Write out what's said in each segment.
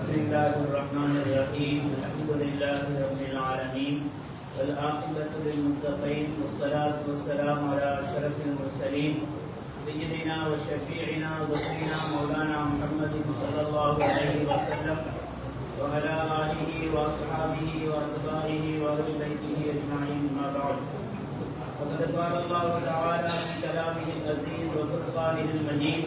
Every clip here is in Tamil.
بسم الله الرحمن الرحيم الحمد لله رب العالمين والعاقبة للمتقين والصلاة والسلام على أشرف المرسلين سيدنا وشفيعنا وذكرنا مولانا محمد صلى الله عليه وسلم وعلى آله وأصحابه وأتباعه وأهل بيته أجمعين ما بعد وقد قال الله تعالى في كلامه العزيز وفرقانه المجيد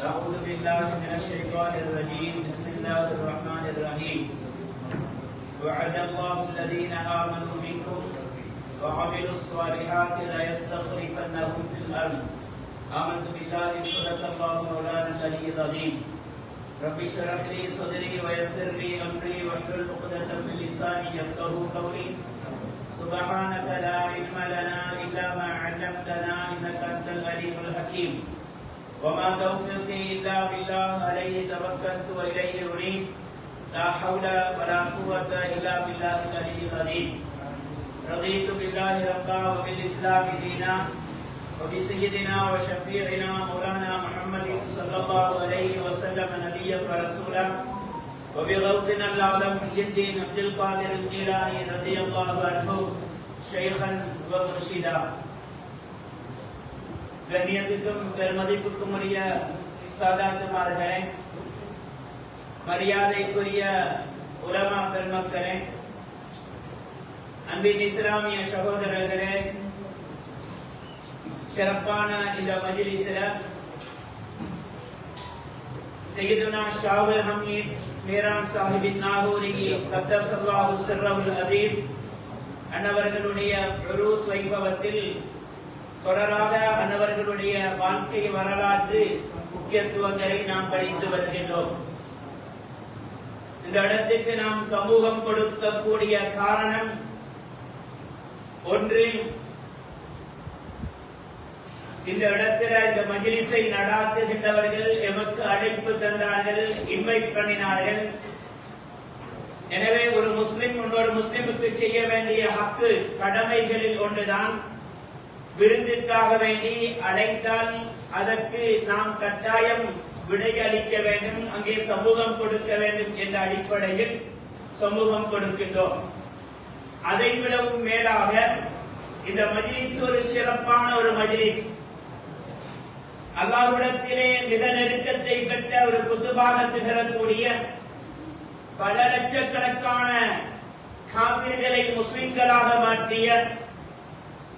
أعوذ بالله من الشيطان الرجيم بسم الله الرحمن الرحيم وعد الله الذين آمنوا منكم وعملوا الصالحات ليستخلفنهم في الأرض آمنت بالله صدق الله مولانا العلي العظيم رب اشرح لي صدري ويسر لي أمري واحلل عقدة من لساني يفقهوا قولي سبحانك لا علم لنا إلا ما علمتنا إنك أنت العليم الحكيم وما توفيقي إلا بالله عليه توكلت وإليه أنيب لا حول ولا قوة إلا بالله العلي العظيم رضيت بالله ربا وبالإسلام دينا وبسيدنا وشفيعنا مولانا محمد صلى الله عليه وسلم نبيا ورسولا وبغوثنا الأعظم محي الدين عبد القادر الجيلاني رضي الله عنه شيخا ومرشدا கண்ணியத்திற்கும் பெருமதிப்புக்கும் உரிய சாதாத்துமார்களே, மரியாதைக்குரிய உலமா பெருமக்களே, அன்பின் இஸ்லாமிய சகோதரர்களே, சிறப்பான இந்த மஜ்லிஸில் சையதுனா ஷாவுல் ஹமீத் மீரான் சாஹிபின் நாகூரி கத்தஸல்லாஹு சிர்ரஹுல் அதீம் அன்னவர்களுடைய உருஸ் வைபவத்தில் தொடராக அன்னவர்களுடைய வாழ்க்கை வரலாற்று முக்கியத்துவங்களை நாம் படித்து வருகின்றோம். இந்த இடத்துக்கு நாம் சமூகம் கொடுக்கக்கூடிய காரணம் ஒன்று, இந்த இடத்துல இந்த மஜ்லிஸை நடாத்துகின்றவர்கள் எமக்கு அழைப்பு தந்தார்கள், இன்வைட் பண்ணினார்கள். எனவே ஒரு முஸ்லிம் இன்னொரு முஸ்லிமுக்கு செய்ய வேண்டிய ஹக்கு கடமைகளில் ஒன்றுதான் விருந்திற்காக வேண்டி அழைத்தால் அதற்கு நாம் கட்டாயம் விடையளிக்க வேண்டும், அங்கே சமூகம் கொடுக்க வேண்டும் என்ற அடிப்படையில் சமூகம் கொடுக்கின்றோம். அதைவிடவும் மேலாக இந்த மஜ்லிஸ் ஒரு சிறப்பான ஒரு மஜ்லிஸ், அல்லாஹ்விடத்திலே மிக நெருக்கத்தை பெற்ற ஒரு குத்துபாக திகழக்கூடிய பல லட்சக்கணக்கான காபிர்களை முஸ்லிம்களாக மாற்றிய,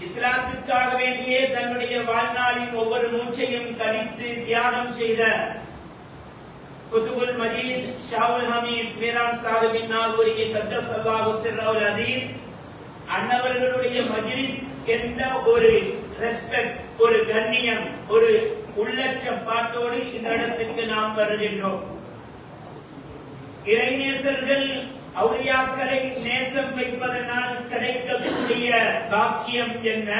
இஸ்லாத்துக்காக வேண்டியே தன்னுடைய வாழ்நாளின் ஒவ்வொரு மூச்சையும் கழித்து தியாகம் செய்த குத்துபுல் மஜீத் ஷாவுல் ஹமீத் மீரான் சாஹிபின் நாகூரி கத்தஸல்லாஹு சிர்ரஹுல் அதீம் அன்னவர்களுடைய மஜ்லிஸ் என்ற ஒரு ரெஸ்பெக்ட், ஒரு கண்ணியம், ஒரு உள்ளச்சப்பாட்டோடு இந்த இடத்துக்கு நாம் வருகின்றோம். இறைநேசர்கள் அவுலியாக்களை நேசம் வைப்பதனால் கிடைக்கக்கூடிய பாக்கியம் என்ன,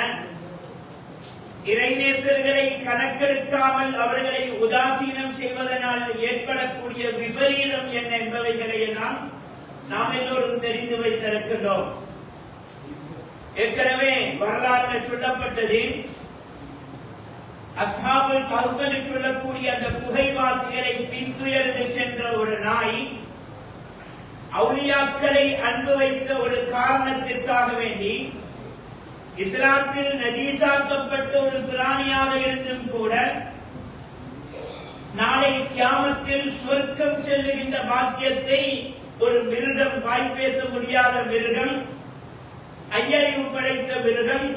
இறைநேசர்களை கணக்கெடுக்காமல் அவர்களை உதாசீனம் செய்வதனால் ஏற்படக்கூடிய விபரீதம் என்ன என்பவைகளை எல்லாம் நாம் எல்லோரும் தெரிந்து வைத்திருக்கின்றோம். ஏற்கனவே வரலாறு சொல்லப்பட்டது, அஸ்ஹாபுல் கஹ்ஃபில் சொல்லக்கூடிய அந்த குகைவாசிகளை பின்துயர்ந்து சென்ற ஒரு நாய் அவுலியாக்களை அன்பு வைத்த ஒரு காரணத்திற்காக வேண்டி இஸ்லாத்தில் நஜீஸாக்கப்பட்ட ஒரு பிராணியாக இருந்தும் கூட நாளை கியாமத்தில் சொர்க்கம் செல்லுகின்ற பாக்கியத்தை ஒரு மிருகம், வாய் பேச முடியாத மிருகம், ஐயறிவு படைத்த மிருகம்,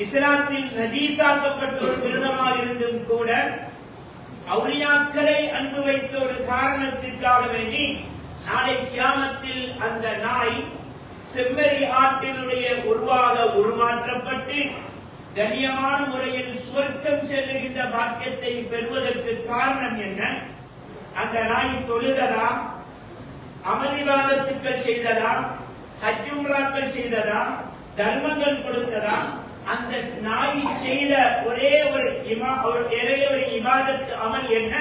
இஸ்லாத்தில் நஜீஸாக்கப்பட்ட ஒரு மிருகமாக இருந்தும் கூட அவுலியாக்களை அன்பு வைத்த ஒரு காரணத்திற்காக வேண்டி நாளை கியாமத்தில் அந்த நாய் செம்மறி ஆட்டினுடைய உருவாக உருமாற்றப்பட்டு கண்ணியமான முறையில் சுவர்க்கம் செல்லுகின்ற பாக்கியத்தை பெறுவதற்கு காரணம் என்ன? அந்த நாய் தொழுததா, அமளிவாதத்துக்கள் செய்ததா, ஹஜ் உம்ராக்கள் செய்ததா, தர்மங்கள் கொடுத்ததா? அந்த நாய் செய்த ஒரே ஒரு இபாதத் அமல் என்ன?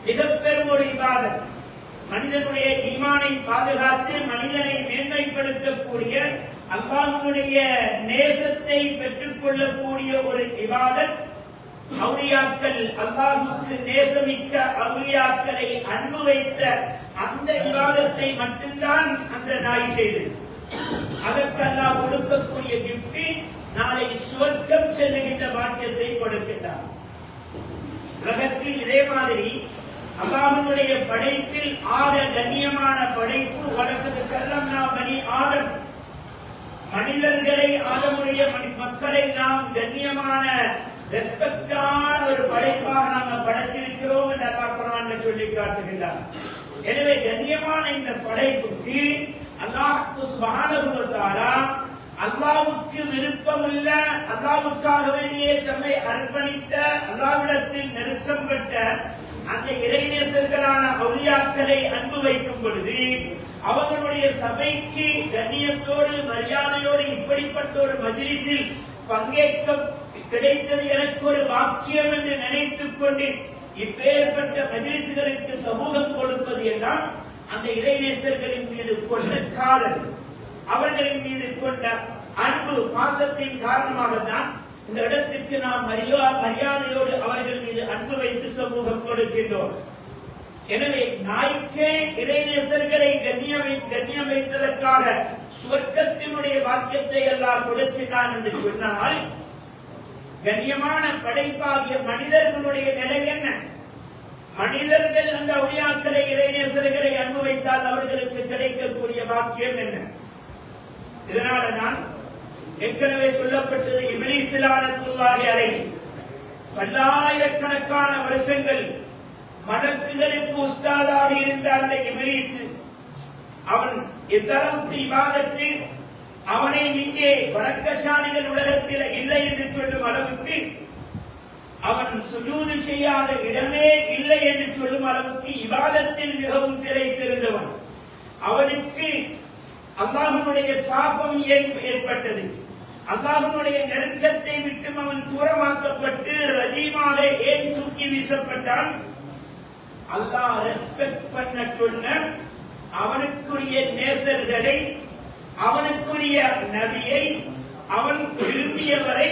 மிக பெரும் ஒரு இபாதத், மனிதனுடைய ஈமானை பாதுகாத்து மனிதனை மேன்மைப்படுத்தக்கூடிய, அல்லாஹ்வுடைய நேசத்தை பெற்றுக் கொள்ளக்கூடிய ஒரு இபாதத் அவுலியாக்கள் அல்லாஹ்வுக்கு நேசமிக்க அவுலியாக்களை அன்பு வைத்த அந்த இபாதத்தை மட்டும்தான் அந்த நாய் செய்தது. அதற்கு அல்லாஹ் கொடுக்கக்கூடிய கிஃப்ட் நாளை சுவர்க்கம் செல்லுகின்ற பாக்கியத்தை கொடுக்கின்றார். உலகத்தில் இதே மாதிரி அல்லாஹ்வுடைய படைப்பில் ஆக கண்ணியமான படைப்பு வழக்கது கர்ரம்னா பனி ஆதம், மனிதர்களை ஆதமுடைய மக்களை நாம் கண்ணியமான ரெஸ்பெக்டான ஒரு படைப்பாக நாம் படைத்திருக்கிறோம் என்று அல்லாஹ் குர்ஆனில் சொல்லி காட்டுகின்றார். எனவே கண்ணியமான இந்த படைப்புக்கு அல்லாஹ் சுப்ஹானஹு வ தஆலா அல்லாஹ்வுக்கு விருப்பமுள்ள, அல்லாஹ்வுக்காக வேண்டியே தம்மை அர்ப்பணித்த, அல்லாஹ்விடத்தில் நெருக்கம் பெற்ற அந்த இறைநேசர்களான அவுலியாக்களை அன்பு வைக்கும் பொழுது அவர்களுடைய சபைக்கு கண்ணியத்தோடு மரியாதையோடு இப்படிப்பட்ட ஒரு மஜ்லிஸில் பங்கேற்க கிடைத்தது எனக்கு ஒரு பாக்கியம் என்று நினைத்துக் கொண்டு இப்பேற்பட்ட மஜ்லிஸ்களுக்கு சமூகம் கொடுப்பது எல்லாம் அந்த இறைநேசர்களின் மீது கொண்ட காதல், அவர்களின் மீது கொண்ட அன்பு பாசத்தின் காரணமாக தான் இந்த இடத்திற்கு நாம் மரியாதையோடு அவர்கள் மீது அன்பு வைத்து சமூகம் கொடுக்கின்றோம். எனவே நாய்க்கே இறைநேசர்களை கண்ணியம் வைத்ததற்காக சுவர்க்கத்தினுடைய வாக்கியத்தை எல்லாம் கொடுக்கிறான் என்று சொன்னால், கண்ணியமான படைப்பாகிய மனிதர்களுடைய நிலை என்ன? மனிதர்கள் அந்த அவுலியாக்களை இறைநேசர்களை அன்பு வைத்தால் அவர்களுக்கு கிடைக்கக்கூடிய வாக்கியம் என்ன? இதனாலதான் ஏற்கனவே சொல்லப்பட்டது, இப்லீஸ் லஅனத்துல்லாஹி அலைஹி பல்லாயிரக்கணக்கான வருஷங்கள் மலக்குகளுக்கு உஸ்தாதாக இருந்த அந்த இப்லீஸ், அவன் எந்த அளவுக்கு இபாதத்தில் அவனை இங்கே வழக்கசாலிகள் உலகத்தில் இல்லை என்று சொல்லும் அளவுக்கு, அவன் சுஜூது செய்யாத இடமே இல்லை என்று சொல்லும் அளவுக்கு இபாதத்தில் மிகவும் திளைத்திருந்தவன். அவனுக்கு அல்லாஹ்வுடைய சாபம் ஏற்பட்டது. அல்லாஹ்வுடைய நெருக்கத்தை விட்டு அவன் தூரமாக்கப்பட்டு ரஜீமாக ஏன் தூக்கி வீசப்பட்டான்? அல்லாஹ் ரெஸ்பெக்ட் பண்ண சொன்ன அவனுக்குரிய நேசர்களை, அவனுக்குரிய நபியை, அவன் விரும்பியவரை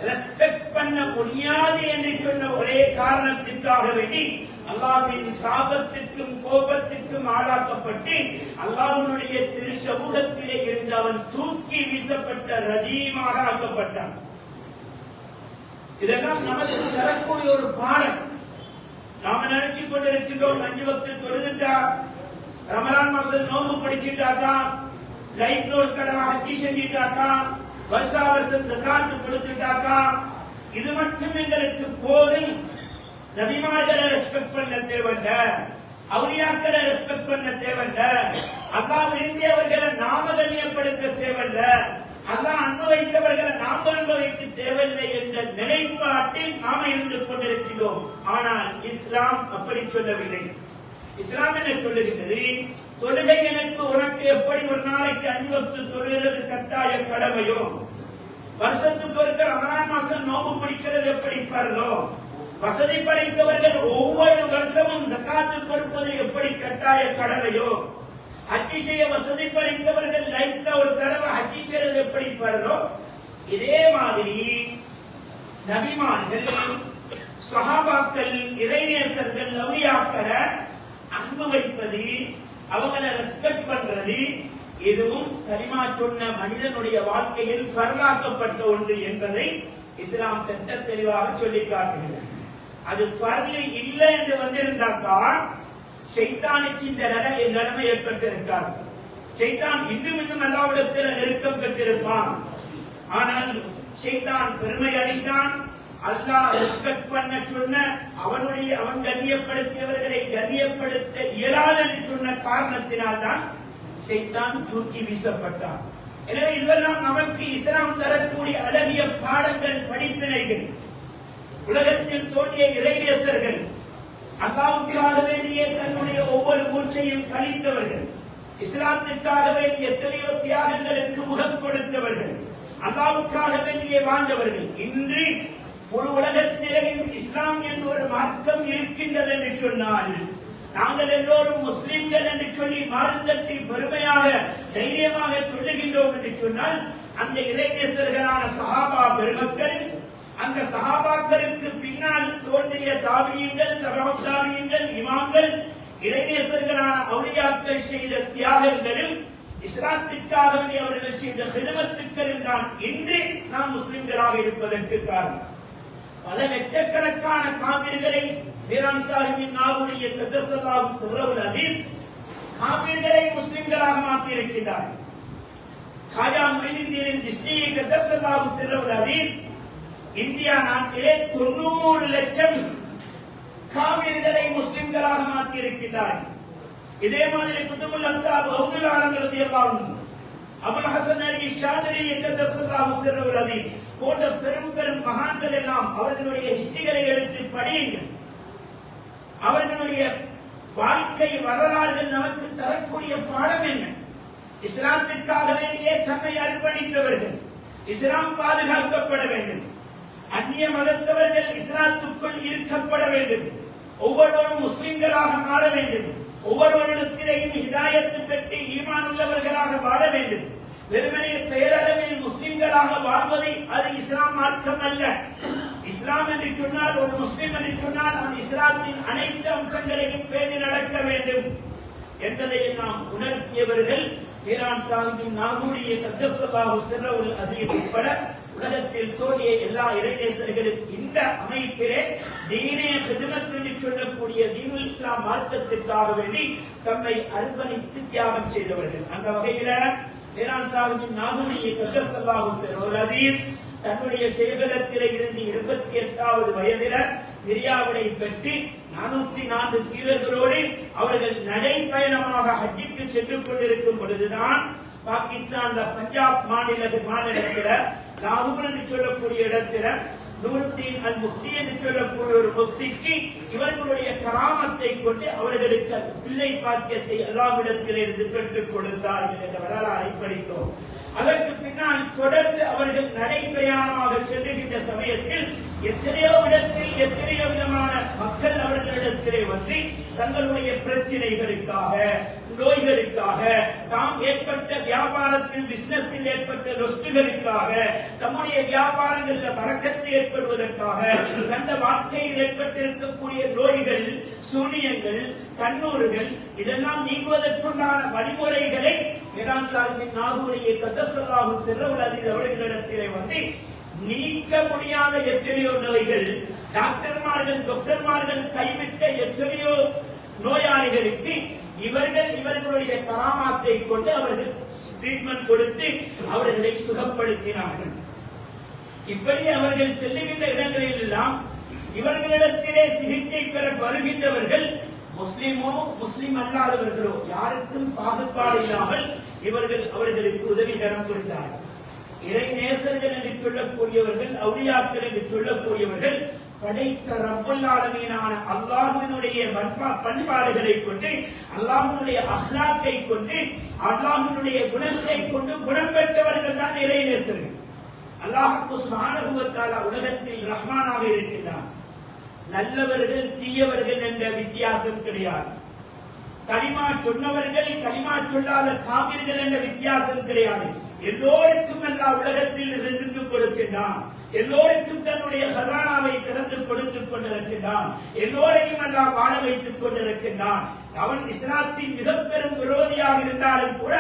ரெஸ்பெக்ட் பண்ண முடியாது என்று சொன்ன ஒரே காரணத்திற்காக வேண்டி அல்லாஹ்வின் சாபத்திற்கும் கோபத்திற்கும் ஆளாக்கப்பட்டு அல்லாஹ்வுடைய திரு சமூகத்திலே இருந்து அவன் தூக்கி வீசப்பட்ட ரஜீமாக ஆக்கப்பட்டான். இதெல்லாம் நமக்கு தரக்கூடிய ஒரு பாடம். நாம நினைச்சு கொண்டிருக்கின்றோம், 5 வக்து தொழுதுட்டா, ரமலான் மாசம் நோன்பு படிச்சுட்டாக்கா, லைஃப்ல ஒரு தடவை ஹஜ்ஜி செஞ்சுட்டாக்கா, வருஷா வருஷம் ஜகாத் கொடுத்துட்டாக்கா, இது மட்டும் எங்களுக்கு போதும். நபிமார்களை ரெஸ்பெக்ட் பண்ண தேவையில்ல, அவுலியாக்களை ரெஸ்பெக்ட் பண்ண தேவையில்ல, அல்லாஹ் விரும்பியவர்களை நாம கண்ணியப்படுத்த தேவையில்ல, அல்லாஹ் அன்பு வைத்தவர்களை நாம அன்பு வைக்க தேவையில்லை என்ற நிலைப்பாட்டில் நாம இருந்து கொண்டிருக்கிறோம். ஆனால் இஸ்லாம் அப்படி சொல்லவில்லை. இஸ்லாம் என்ன சொல்லுகிறது? தொழுகை எனக்கு உனக்கு எப்படி ஒரு நாளைக்கு 5 வக்து தொழுகிறது கட்டாய கடமையோ, வருஷத்துக்கு ஒருக்க ரமலான் மாசம் நோன்பு பிடிக்கிறது எப்படி பரலோ, வசதி படைத்தவர்கள் ஒவ்வொரு வருஷமும் ஜகாத்து கொடுப்பது எப்படி கட்டாய கடமையோ, ஹஜ்ஜி செய்ய வசதி படைத்தவர்கள் லைஃப்ல ஒரு தடவை ஹஜ்ஜி செய்வது எப்படி பரலோ, இதே மாதிரி நபிமார்கள், சஹாபாக்கள், இறைநேசர்கள், அவுலியாக்களை அன்பு வைப்பது, அவங்களை ரெஸ்பெக்ட் பண்றது, இதுவும் கலிமா சொன்ன மனிதனுடைய வாழ்க்கையில் ஃபர்லாக்கப்பட்ட ஒன்று என்பதை இஸ்லாம் திட்ட தெளிவாக சொல்லி காட்டுகிறது. அது ஃபர்லி இல்லை என்று வந்திருந்தாக்கா ஷைத்தானுக்கு இந்த நிலைமை ஏற்பட்டிருக்காது. ஷைத்தான் இன்னும் அல்லாஹ்விடத்தில் நெருக்கம் பெற்றிருப்பான். ஆனால் ஷைத்தான் பெருமை அளித்தான். அல்லாஹ் ரெஸ்பெக்ட் பண்ண சொன்ன அவன் கண்ணியப்படுத்தியவர்களை கண்ணியப்படுத்த இயலாது என்று சொன்ன காரணத்தினால் தான் ஷைத்தான் தூக்கி வீசப்பட்டான். எனவே இதுவெல்லாம் நமக்கு இஸ்லாம் தரக்கூடிய அழகிய பாடங்கள், படிப்பினைகள். உலகத்தில் தோன்றிய இறைநேசர்கள், அல்லாஹ்வுக்காக வேண்டிய தன்னுடைய ஒவ்வொரு மூச்சையும் கழித்தவர்கள், இஸ்லாத்திற்காக வேண்டிய எத்தனையோ தியாகங்களுக்கு முகம் கொடுத்தவர்கள், அல்லாஹ்வுக்காக வேண்டிய வாழ்ந்தவர்கள். இன்று ஒரு உலகத்திலேயும் இஸ்லாம் என்ற ஒரு மார்க்கம் இருக்கின்றது என்று சொன்னால், நாங்கள் எல்லோரும் முஸ்லிம்கள் என்று சொல்லி மாறுதட்டி பெருமையாக தைரியமாக சொல்லுகின்றோம் என்று சொன்னால், அந்த இறைநேசர்களான சஹாபா பெருமக்கள், அந்த சஹாபாக்களுக்கு பின்னால் தோன்றிய தாபியீன்கள், தபஅ தாபியீன்கள், இமாம்கள், இறைநேசர்களான அவுலியாக்கள் செய்த தியாகங்களும் இஸ்லாத்திற்காக அவர்கள் செய்த ஹிதமத்துக்களும் தான் இன்று நாம் முஸ்லிம்களாக இருப்பதற்கு காரணம். பல லட்சக்கணக்கான காபிர்களை மீரான் சாஹிபின் நாகூரிய கத்தஸல்லாஹு சிர்ரவுல் அதீஸ் காபிர்களை முஸ்லிம்களாக மாற்றி இருக்கின்றார்கள். காஜா மொய்னுத்தீன் சிஸ்தி கத்தஸல்லாஹு சிர்ரவுல் அதீஸ் இந்தியா நாட்டிலே 90 லட்சம் காபிர்களை முஸ்லிம்களாக மாற்றி இருக்கின்றார்கள். இதே மாதிரி குதுபுல் அக்தாப் அப்துல் ஆலம் ரலியல்லாஹு அன்ஹு, அபுல் ஹசன் அலி ஷாதிரி கத்தஸல்லாஹு சிர்ரவுல் அதீஸ் போன்ற பெரும் பெரும் மகான்கள் எல்லாம் அவர்களுடைய ஹிஸ்டரிகளை எடுத்து படியுங்கள். அவர்களுடைய வாழ்க்கை வரலாறுகள் நமக்கு தரக்கூடிய பாடம் என்ன? இஸ்லாத்திற்காக வேண்டியே தம்மை அர்ப்பணித்தவர்கள். இஸ்லாம் பாதுகாக்கப்பட வேண்டும். அந்நிய மதத்தவர்கள் இஸ்லாத்துக்குள் இருக்கப்பட வேண்டும். ஒவ்வொருவரும் முஸ்லிம்களாக மாற வேண்டும். ஒவ்வொருவரிடத்திலேயும் ஹிதாயத்து பெற்று ஈமான் உள்ளவர்களாக வாழ வேண்டும். வெறுமனே பெயரளவில் முஸ்லிம்களாக வாழ்வதை அது இஸ்லாம் மார்க்கம் அல்ல. இஸ்லாம் என்று சொன்னால், ஒரு முஸ்லிம் என்று சொன்னால் அந்த இஸ்லாத்தின் அனைத்து அம்சங்களையும் பேணி நடக்க வேண்டும் என்பதை நாம் உணர்த்தியவர்கள் மீரான் சாஹிபின் நாகூரிய கத்தஸல்லாஹு சிர்ரவுல் அதீஸ் உட்பட உலகத்தில் தோன்றிய எல்லா இறைநேசர்களும் இந்த அமைப்பிலே தீனே ஹிதமத் என்று சொல்லக்கூடிய தீனுல் இஸ்லாம் மார்க்கத்திற்காக வேண்டி தம்மை அர்ப்பணித்து தியாகம் செய்தவர்கள். அந்த வகையில மீரான் சாஹிபின் நாகூரிய கத்தஸல்லாஹு சிர்ரவுல் அதீஸ் தன்னுடைய சேகரத்திலே இருந்து 28வது வயதில மிரியாவிடை பெற்று 404 சீரர்களோடு அவர்கள் நடைபயணமாக ஹஜ்ஜுக்கு சென்று கொண்டிருக்கும் பொழுதுதான் பாகிஸ்தான்ல பஞ்சாப் மாநிலத்தில் லாகூர் என்று சொல்லக்கூடிய இடத்துல நூருத்தீன் அல் முஃப்தி என்று சொல்லக்கூடிய ஒரு முஃப்திக்கு இவர்களுடைய கராமத்தை கொண்டு அவர்களுக்கு பிள்ளை பாக்கியத்தை அல்லாஹ்விடத்தில் இருந்து பெற்றுக் கொடுத்தார்கள் என்ற வரலாறை படித்தோம். அதற்கு பின்னால் தொடர்ந்து அவர்கள் நடைபயணமாக செல்லுகின்ற சமயத்தில் எத்தனையோ இடத்தில் எத்தனையோ விதமான மக்கள் அவர்களிடத்திலே வந்து தங்களுடைய பிரச்சனைகளுக்காக, நோய்களுக்காக, தாம் ஏற்பட்ட வியாபாரத்தில் பிசினஸில் ஏற்பட்ட நொஸ்டுகளுக்காக, தம்முடைய வியாபாரங்களில் பறக்கத்து ஏற்படுவதற்காக, தந்த வாழ்க்கையில் ஏற்பட்டிருக்கக்கூடிய நோய்கள், சூனியங்கள், கண்ணூறுகள் இதெல்லாம் நீங்குவதற்குண்டான வழிமுறைகளை மீரான் சாஹிபின் நாகூரிய கத்தஸல்லாஹு சிர்ரவுல் அதீஸ் அவர்களிடத்திலே வந்து நீக்க முடியாத எத்தனையோ நோய்கள், டாக்டர்மார்கள் கைவிட்ட எத்தனையோ நோயாளிகளுக்கு இவர்களுடைய கராமாத்தை கொண்டு அவர்கள் ட்ரீட்மெண்ட் கொடுத்து அவர்களை சுகப்படுத்தினார்கள். இப்படி அவர்கள் செல்லுகின்ற இடங்களில் எல்லாம் இவர்களிடத்திலே சிகிச்சை பெற வருகின்றவர்கள் முஸ்லிமோ முஸ்லிம் அல்லாதவர்களோ யாருக்கும் பாகுபாடு இல்லாமல் இவர்கள் அவர்களுக்கு உதவிகரம் புரிந்தார்கள். இறைநேசர்கள் என்று சொல்லக்கூடியவர்கள், அவுலியாக்கள் என்று சொல்லக்கூடியவர்கள் படைத்த ரப்புல் ஆலமீனான அல்லாஹ்வினுடைய பண்பாடுகளை கொண்டு, அல்லாஹ்வினுடைய அஹ்லாக்கை கொண்டு, அல்லாஹ்வினுடைய குணத்தை கொண்டு குணம் பெற்றவர்கள் தான் இறைநேசர்கள். அல்லாஹ் சுப்ஹானஹு வ தஆலா உலகத்தில் ரஹ்மானாக இருக்கின்றார். நல்லவர்கள் தீயவர்கள் என்ற வித்தியாசம் கிடையாது. கலிமா சொன்னவர்கள், கலிமா சொல்லாத காபிர்கள் என்ற வித்தியாசம் கிடையாது. எல்லோருக்கும் அல்லாஹ் உலகத்தில் ரிஸ்க் கொடுக்கின்றான். எல்லோருக்கும் தன்னுடைய ஹஸானாவை திறந்து கொடுத்துக் கொண்டிருக்கின்றான். எல்லோரையும் அல்லாஹ் வாழ வைத்துக் கொண்டிருக்கின்றான். அவன் இஸ்லாத்தின் மிக பெரும் விரோதியாக இருந்தாலும் கூட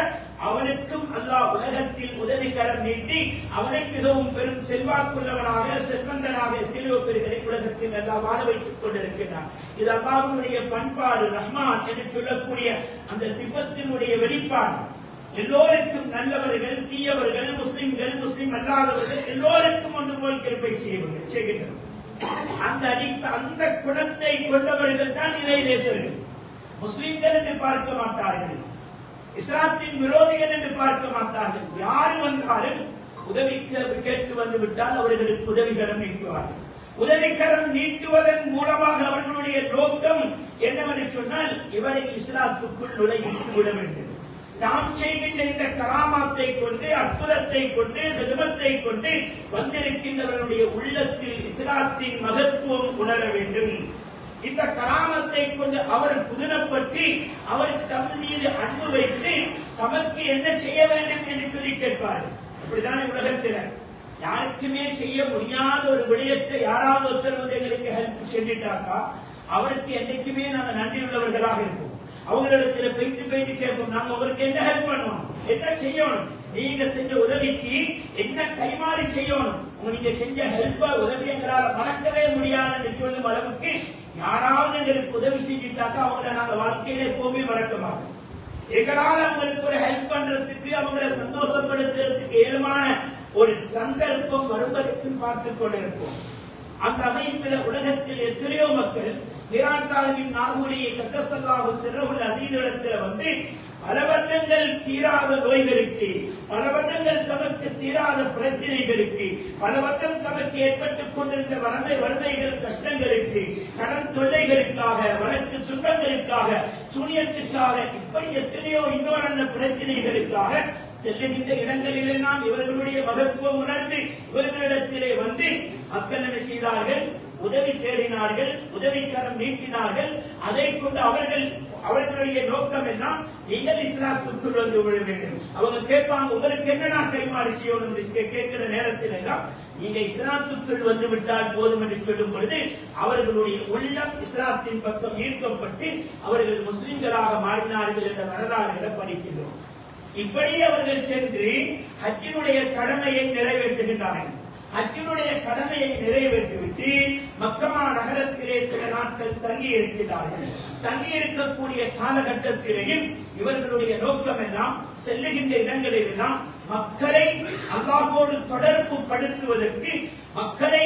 அவனுக்கும் அல்லாஹ் உலகத்தில் உதவிகரம் நீட்டி அவனை மிகவும் பெரும் செல்வாக்குள்ளவனாக, செல்வந்தனாக எத்தனையோ பேர்களை உலகத்தில் அல்லாஹ் வாழ வைத்துக் கொண்டிருக்கின்றான். இது அல்லாஹ்வுடைய பண்பாடு, ரஹ்மான் என்று சொல்லக்கூடிய அந்த சிஃபத்தினுடைய வெளிப்பாடு. எல்லோருக்கும் நல்லவர்கள், தீயவர்கள், முஸ்லிம்கள், முஸ்லிம் அல்லாதவர்கள் எல்லோருக்கும் ஒன்று போல் கிருபை செய்கின்றனர். அந்த குணத்தை கொண்டவர்கள் தான் இறைநேசர்கள். முஸ்லிம்கள் என்று பார்க்க மாட்டார்கள், இஸ்லாத்தின் விரோதிகள் என்று பார்க்க மாட்டார்கள். யார் வந்தாலும் உதவி கேட்டு வந்து விட்டால் அவர்களுக்கு உதவிகரம் நீட்டுவார்கள். உதவிகரம் நீட்டுவதன் மூலமாக அவர்களுடைய நோக்கம் என்னவென்று சொன்னால் இவரை இஸ்லாத்துக்குள் நுழைவித்து விட வேண்டும். தாம் செய்கின்ற இந்த கராமாத்தை கொண்டு, அற்புதத்தை கொண்டு, ஹிதமத்தை கொண்டு வந்திருக்கின்றவர்களுடைய உள்ளத்தில் இஸ்லாத்தின் மகத்துவம் உணர வேண்டும். இந்த கராமத்தை கொண்டு அவர் புதினப்பட்டு அவர் தம் மீது அன்பு வைத்து தமக்கு என்ன செய்ய வேண்டும் என்று சொல்லி கேட்பார்கள். அப்படித்தானே உலகத்தில் யாருக்குமே செய்ய முடியாத ஒரு விடயத்தை யாராவது ஒருத்தர் வந்து எங்களுக்கு ஹெல்ப் செஞ்சுட்டாக்கா அவருக்கு என்னைக்குமே நாங்க நன்றி உள்ளவர்களாக இருப்போம். அவங்களிடத்துல போயிட்டு கேட்போம், நாங்க உங்களுக்கு என்ன ஹெல்ப் பண்ணணும், என்ன செய்யணும், நீங்க செஞ்ச உதவிக்கு என்ன கைமாறி செய்யணும், நீங்க செஞ்ச ஹெல்ப் உதவி எங்களால மறக்கவே முடியாதுன்னு சொல்லும் அளவுக்கு யாராவது எங்களுக்கு உதவி செஞ்சுட்டாக்கா அவங்களை நாங்க வாழ்க்கையில எப்பவுமே மறக்க மாட்டோம். எங்களால் அவங்களுக்கு ஒரு ஹெல்ப் பண்றதுக்கு அவங்களை சந்தோஷப்படுத்துறதுக்கு ஏழுமான ஒரு சந்தர்ப்பம் வருவதற்கும் பார்த்துக் கொண்டிருப்போம். அந்த அமைப்பில் உலகத்தில் எத்தனையோ மக்கள் ஈரான் சாஹிபின் நாகூரியை கத்தஸல்லாஹு சிர்ரஹுல் அதீதிடத்தில் வந்து பல வருடங்கள் தீராத நோய்களுக்கு, பல வருடங்கள் தமக்கு தீராத பிரச்சனைகளுக்கு, பல வருடம் தமக்கு ஏற்பட்டுக் கொண்டிருந்த வறுமைகள் கஷ்டங்களுக்கு, கடன் தொல்லைகளுக்காக, வழக்கு துன்பங்களுக்காக, சூனியத்துக்காக, இப்படி எத்தனையோ இன்னொரு பிரச்சனைகளுக்காக செல்லுகின்ற இடங்களிலெல்லாம் இவர்களுடைய மகத்துவம் உணர்ந்து இவர்களிடத்திலே வந்து மக்கள் என்ன செய்தார்கள், உதவி தேடினார்கள், உதவிக்கரம் நீட்டினார்கள். அதை கொண்டு அவர்களுடைய நோக்கம் எல்லாம் நீங்கள் இஸ்லாத்துக்குள் வந்து விட வேண்டும். அவங்க கேட்பாங்க, உங்களுக்கு என்ன கைமாறி செய்யணும் கேட்கிற நேரத்தில் எல்லாம் நீங்க இஸ்லாத்துக்குள் வந்து விட்டால் போதும் என்று சொல்லும் பொழுது அவர்களுடைய உள்ளம் இஸ்லாத்தின் பக்கம் ஈர்க்கப்பட்டு அவர்கள் முஸ்லிம்களாக மாறினார்கள் என்ற வரலாறுகளை படிக்கின்றோம். இப்படி அவர்கள் சென்று ஹஜ்ஜினுடைய கடமையை நிறைவேற்றுகின்றார்கள். ஹஜ்ஜினுடைய கடமையை நிறைவேற்றிவிட்டு மக்கமா நகரத்திலே சில நாட்கள் தங்கி இருக்கிறார்கள். தங்கி இருக்கக்கூடிய காலகட்டத்திலேயும் இவர்களுடைய நோக்கம் எல்லாம் செல்லுகின்ற இடங்களில் எல்லாம் மக்களை அல்லாஹ்வோடு தொடர்பு படுத்துவதற்கு, மக்களை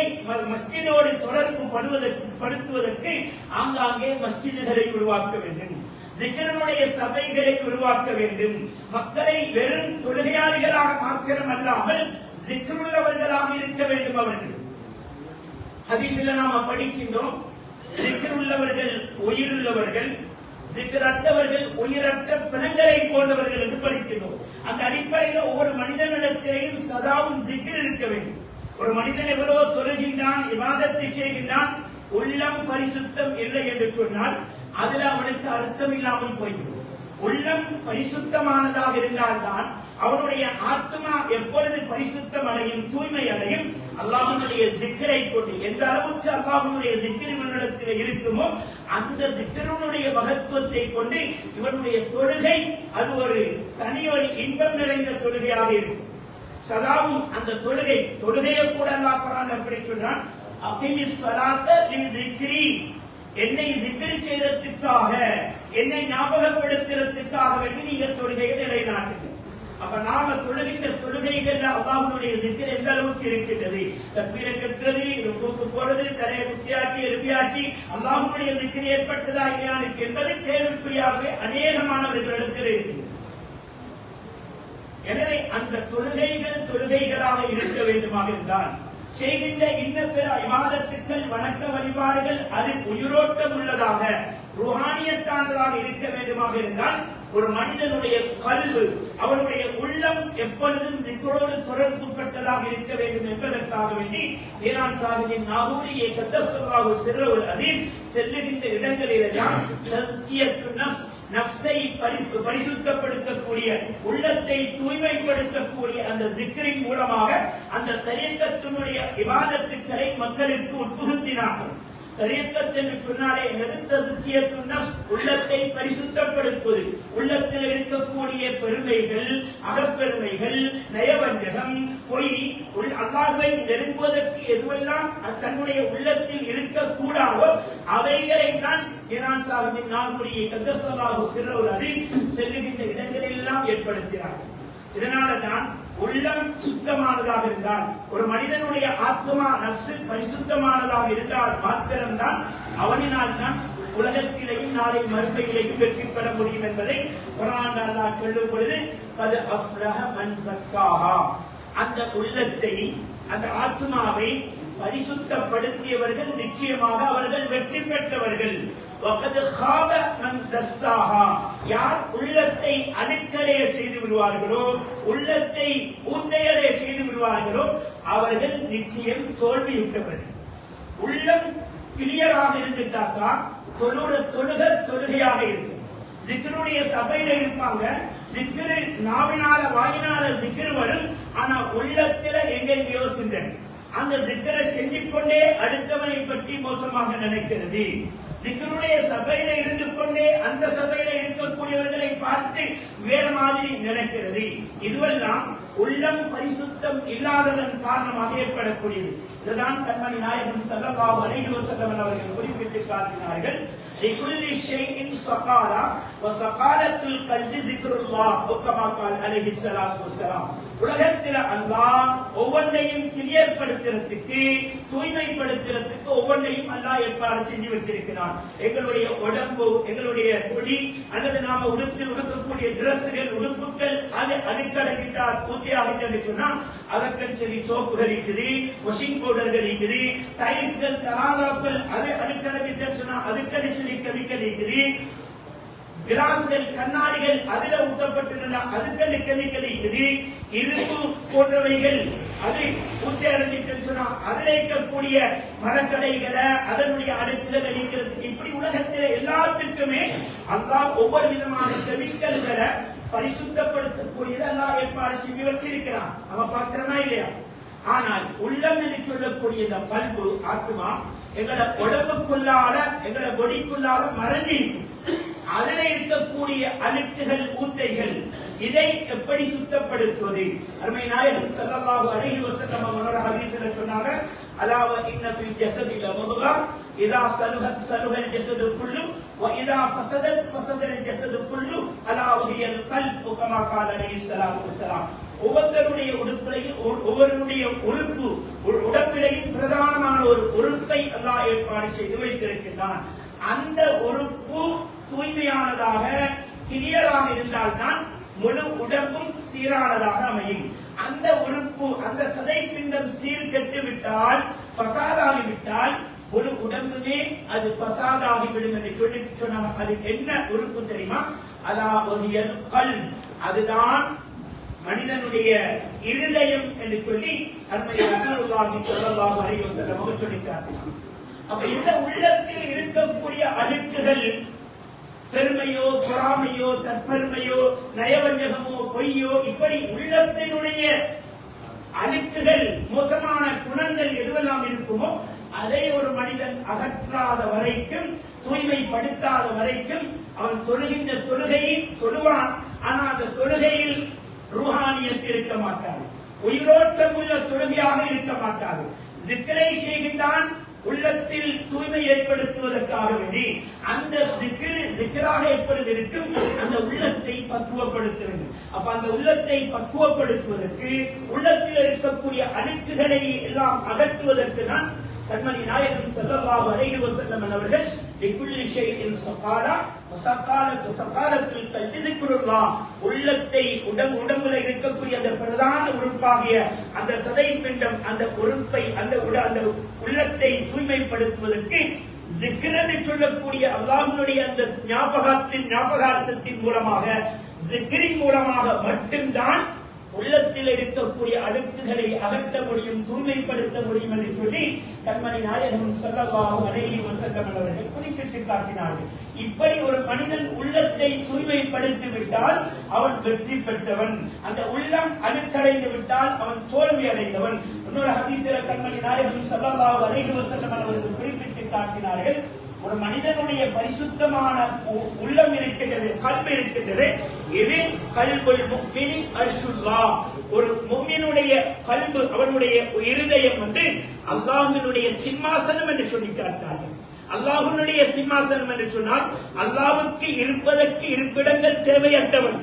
மஸ்ஜிதோடு தொடர்பு படுத்துவதற்கு ஆங்காங்கே மஸ்ஜிதுகளை உருவாக்க வேண்டும், ஜிக்ருடைய சபைகளை உருவாக்க வேண்டும், மக்களை வெறும் தொழுகையாளிகளாக மாத்திரம் அல்லாமல் ஜிக்ருள்ளவர்களாக இருக்க வேண்டும். அவர்கள் ஹதீஸில் நாம படிக்கின்றோம், ஜிக்ருள்ளவர்கள் உயிருள்ளவர்கள், ஜிக்ரற்றவர்கள் உயிரற்ற பிணங்களை போன்றவர்கள் என்று படிக்கின்றோம். அந்த அடிப்படையில் ஒவ்வொரு மனிதனிடத்திலேயும் சதாவும் ஜிக்ர் இருக்க வேண்டும். ஒரு மனிதன் எவ்வளவோ தொழுகின்றான், இபாதத்தை செய்கின்றான், உள்ளம் பரிசுத்தம் இல்லை என்று சொன்னால் அதுல அவனுக்கு அர்த்தம் இல்லாமல் போய்விடும். உள்ளம் பரிசுத்தமானதாக இருந்தால்தான் அவனுடைய ஆத்மா எப்பொழுது பரிசுத்தம் அடையும், தூய்மை அடையும். அல்லாஹ்வுடைய ஜிக்ரை கொண்டு எந்த அளவுக்கு அல்லாஹ்வுடைய ஜிக்ர் இவனிடத்தில் இருக்குமோ அந்த ஜிக்ருடைய மகத்துவத்தை கொண்டு இவனுடைய தொழுகை அது ஒரு தனியொரு இன்பம் நிறைந்த தொழுகையாக இருக்கும். சதாவும் அந்த தொழுகையை கூட அல்லாஹ் குர்ஆன்ல எப்படி சொல்றான், அகிமிஸ் ஸலாத்த லிذிக்ரி, என்னை ஜிக்ர் செய்யறதுக்காக, என்னை ஞாபகப்படுத்துறதுக்காக வேண்டி நீங்க தொழுகையை நிலைநாட்டுங்க. அப்ப நாம தொழுகின்ற தொழுகைகள் அல்லாஹ்வுடைய ஜிக்ர் எந்த அளவுக்கு இருக்கின்றது, தக்பீரை கட்டுறது, ருக்குக்கு போறது, தலையை குத்தியாக்கி எழுப்பியாக்கி அல்லாஹ்வுடைய ஜிக்ர் ஏற்பட்டதா இல்லையா என்பது கேள்விக்குறியாகவே அநேகமானவர்களிடத்தில் இருக்கின்றது. எனவே அந்த தொழுகைகளாக இருக்க வேண்டுமாக இருந்தால் செய்கின்ற இன்ன பிற இபாதத்துக்கள், வணக்க வழிபாடுகள் அது உயிரோட்டம் உள்ளதாக, ருஹானியத்தானதாக இருக்க வேண்டுமாக இருந்தால் ஒரு மனிதனுடைய கல்வு, அவனுடைய உள்ளம் எப்பொழுதும் ஜிக்ரோடு தொடர்புப்பட்டதாக இருக்க வேண்டும் என்பதற்காக வேண்டி ஈரான் சாஹிபின் நாகூரியை கத்தஸல்லாஹு சிர்ரஹுல் அதீம் செல்லுகின்ற இடங்களிலெல்லாம் தஸ்கியத்துன் நஃப்ஸ், நஃப்ஸை பரிசுத்தப்படுத்தக்கூடிய, உள்ளத்தை தூய்மைப்படுத்தக்கூடிய அந்த ஜிக்ரின் மூலமாக அந்த தரீக்கத்தினுடைய இபாதத்துக்களை மக்களுக்கு உட்புகுத்தினார்கள். தரீக்கத் என்று சொன்னாலே என்னது, தஸ்கியத்துன் நஃப்ஸ், உள்ளத்தை பரிசுத்தப்படுத்துவது. உள்ளத்தில் இருக்கக்கூடிய பெருமைகள், அகப்பெருமைகள், நயவஞ்சகம், பொய், அல்லாஹ்வை நெருங்குவதற்கு எதுவெல்லாம் தன்னுடைய உள்ளத்தில் இருக்கக்கூடாதோ அவைகளை தான் ஈரான் சாஹிபின் நாகூரியை கத்தஸல்லாஹு சிர்ரஹுல் அதீம் செல்லுகின்ற இடங்களில் எல்லாம் ஏற்படுத்தினார்கள். இதனால தான் உள்ளம் சுத்தமானதாக இருந்தால், ஒரு மனிதனுடைய ஆத்மா நஃப்ஸ் பரிசுத்தமானதாக இருந்தால் மாத்திரம்தான் அவனினால் தான் உலகத்திலேயும் நாளை மறுமையிலேயும் வெற்றி பெற முடியும் என்பதை குர்ஆன் அல்லாஹ் சொல்லும் பொழுது கத் அஃப்லஹ மன் ஸக்காஹா, அந்த உள்ளத்தை, அந்த ஆத்மாவை பரிசுத்தப்படுத்தியவர்கள் நிச்சயமாக அவர்கள் வெற்றி பெற்றவர்கள். வகத் காப மன் தஸ்ஸாஹா, யார் உள்ளத்தை அணுக்கடைய செய்து விடுவார்களோ, உள்ளத்தை ஊந்தையடைய செய்து விடுவார்களோ அவர்கள் நிச்சயம் தோல்வியுற்றவர்கள். உள்ளம் கிளியராக இருந்துட்டாக்கா தொழுகையாக இருக்கும். ஜிக்ருடைய சபையில இருப்பாங்க, ஜிக்ரு நாவினால வாயினால ஜிக்ரு வரும், ஆனா உள்ளத்துல எங்கெங்கயோ சிந்தனை. அந்த ஜிக்ரை செஞ்சு கொண்டே அடுத்தவனை பற்றி மோசமாக நினைக்கிறது. ஜிக்ருடைய சபையில இருந்து கொண்டே அந்த சபையில இருக்கக்கூடியவர்களை பார்த்து வேற மாதிரி நினைக்கிறது. இதுவெல்லாம் உள்ளம் பரிசுத்தம் இல்லாததன் காரணமாக ஏற்படக்கூடியது. இதுதான் கண்மணி நாயகம் ஸல்லல்லாஹு அலைஹி வஸல்லம் அவர்கள் குறிப்பிட்டு காட்டினார்கள். لكل شيء سقالة وسقالة القلب ذكر الله كما قال عليه الصلاة والسلام. உலகத்தில் அல்லாஹ் ஒவ்வொன்றையும் கிளியர் படுத்துறதுக்கு, தூய்மைப்படுத்துறதுக்கு ஒவ்வொன்றையும் அல்லாஹ் ஏற்பாடு செஞ்சு வச்சிருக்கிறான். எங்களுடைய உடம்பு, எங்களுடைய கொடி அல்லது நாம உடுக்கக்கூடிய டிரெஸ்கள், உடுப்புகள் அது அழுக்கடங்கிட்டால் பூர்த்தியாகிட்டு சொன்னா அதற்கு சரி சோப்புகள் இருக்குது, வாஷிங் பவுடர்கள் இருக்குது, டைல்ஸ்கள் தராதாக்கள் அது அழுக்கடங்கிட்டு சொன்னா அதுக்கு சொல்லி கெமிக்கல் இருக்குது, கிளாஸ்கள் கண்ணாடிகள் அதில் ஊட்டப்பட்டுள்ள அதுக்கு கெமிக்கல் இருக்குது, இரும்பு போன்றவைகள் அது பூர்த்தி அடைஞ்சிட்டு சொன்னா அதில் இருக்கக்கூடிய மரக்கடைகளை அதனுடைய அழுக்குகள் அடிக்கிறதுக்கு இப்படி உலகத்தில் எல்லாத்துக்குமே அல்லாஹ் ஒவ்வொரு விதமான கெமிக்கல்களை பரிசுத்தப்படுத்தக்கூடியது அல்லாஹ் ஏற்பாடு செஞ்சு வச்சிருக்கிறான். நம்ம பார்க்கிறோமா இல்லையா? ஆனால் உள்ளம் என்று சொல்லக்கூடிய இந்த கல்பு ஆத்மா எங்களோட உடம்புக்குள்ளால எங்களோட பொடிக்குள்ளால மறைஞ்சி அதில் இருக்கக்கூடிய அழுக்குகள் ஊத்தைகள் இதை எப்படி சுத்தப்படுத்துவது? அருமை நாயகம் ஸல்லல்லாஹு அலைஹி வஸல்லம் அவர்கள் ஹதீஸ்ல சொன்னாங்க, அலாவ இன்ன ஃபில் ஜஸதி லமுதுகா இதா ஸலுஹத் ஸலுஹல் ஜஸது குல்லு வ இதா ஃபஸதத் ஃபஸதல் ஜஸது குல்லு அலா வஹியல் கல்பு கமா கால அலைஹிஸ்ஸலாத்து வஸலாம். ஒவ்வொருவருடைய ஒவ்வொருடைய உறுப்பு உடம்பிலையும் பிரதானமான ஒரு உறுப்பை அல்லாஹ் ஏற்பாடு செய்து வைத்திருக்கின்றான். அந்த உறுப்பு தூய்மையானதாக கிளியராக இருந்தால்தான் முழு உடம்பும் சீரானதாக அமையும். அந்த உறுப்பு அந்த சதை பிண்டம் சீர்கெட்டு விட்டால், ஃபசாதாகிவிட்டால் முழு உடம்புமே அது ஃபசாதாகிவிடும் என்று சொல்லி சொன்னாங்க. அது என்ன உறுப்பு தெரியுமா? அலா வஹியல் கல்ப், அதுதான் மனிதனுடைய இருதயம் என்று சொல்லி அருமை ரசூலுல்லாஹி ஸல்லல்லாஹு அலைஹி வஸல்லம் அவர்கள் சொல்லியிருக்கிறார்கள். அப்ப இந்த உள்ளத்தில் இருக்கக்கூடிய அழுக்குகள் பெருமையோ, பொறாமையோ, தற்பெருமையோ, நயவஞ்சகமோ, பொய்யோ, இப்படி உள்ளத்தினுடைய அழுக்குகள், மோசமான குணங்கள் எதுவெல்லாம் இருக்குமோ அதை ஒரு மனிதன் அகற்றாத வரைக்கும், தூய்மைப்படுத்தாத வரைக்கும் அவன் தொழுகின்ற தொழுகையை தொழுவான். ஆனா அந்த தொழுகையில் ரூஹானியத் இருக்க மாட்டாது, உயிரோட்டம் உள்ள தொழுகையாக இருக்க மாட்டாது. ஜிக்ரை செய்கின்றான் உள்ளத்தில் தூய்மை ஏற்படுத்துவதற்காக வேண்டி. அந்த ஜிக்ராக எப்பொழுது இருக்கும்? அந்த உள்ளத்தை பக்குவப்படுத்த வேண்டும். அப்ப அந்த உள்ளத்தை பக்குவப்படுத்துவதற்கு, உள்ளத்தில் இருக்கக்கூடிய அழுக்குகளை எல்லாம் அகற்றுவதற்கு தான் கண்மணி நாயகம் ஸல்லல்லாஹு அலைஹி வஸல்லம் அவர்கள் லிக்குல்லி ஷைஇன் ஸகாலா வஸகாலத்து ஸகாலத்துல் கல்பி ஸிக்ருல்லாஹ், உள்ளத்தை உடம்புல இருக்கக்கூடிய அந்த பிரதான உறுப்பாகிய அந்த சதை பிண்டம் அந்த உறுப்பை அந்த உள்ளத்தை தூய்மைப்படுத்துவதற்கு ஸிக்ர் என்று சொல்லக்கூடிய அல்லாஹ்வுடைய அந்த ஞாபகார்த்தத்தின் மூலமாக, ஸிக்ரின் மூலமாக மட்டும்தான் உள்ளத்தில் இருக்கக்கூடிய அழுக்குகளை அகற்ற முடியும், தூய்மைப்படுத்த முடியும் என்று சொல்லி கண்மணி நாயகம் ஸல்லல்லாஹு அலைஹி வஸல்லம் அவர்கள் குறிப்பிட்டு காட்டினார்கள். இப்படி ஒரு மனிதன் உள்ளத்தை தூய்மைப்படுத்தி விட்டால் அவன் வெற்றி பெற்றவன். அந்த உள்ளம் அழுக்கடைந்து விட்டால் அவன் தோல்வி அடைந்தவன். இன்னொரு ஹதீஸில கண்மணி நாயகம் ஸல்லல்லாஹு அலைஹி வஸல்லம் அவர்கள் குறிப்பிட்டு காட்டினார்கள், ஒரு மனிதனுடைய பரிசுத்தமான உள்ளம் இருக்கின்றது, கல்பு இருக்கின்றது. இது கல்புல் முஃமினி அர்ஷுல்லாஹ். ஒரு முஃமினுடைய கல்பு, அவனுடைய இருதயம் அல்லாஹ்வினுடைய சிம்மாசனம் என்று சொல்லி காட்டினார்கள். அல்லாஹ்வினுடைய சிம்மாசனம் என்று சொன்னால் அல்லாஹ்வுக்கு இருப்பதற்கு இருப்பிடங்கள் தேவையற்றவன்.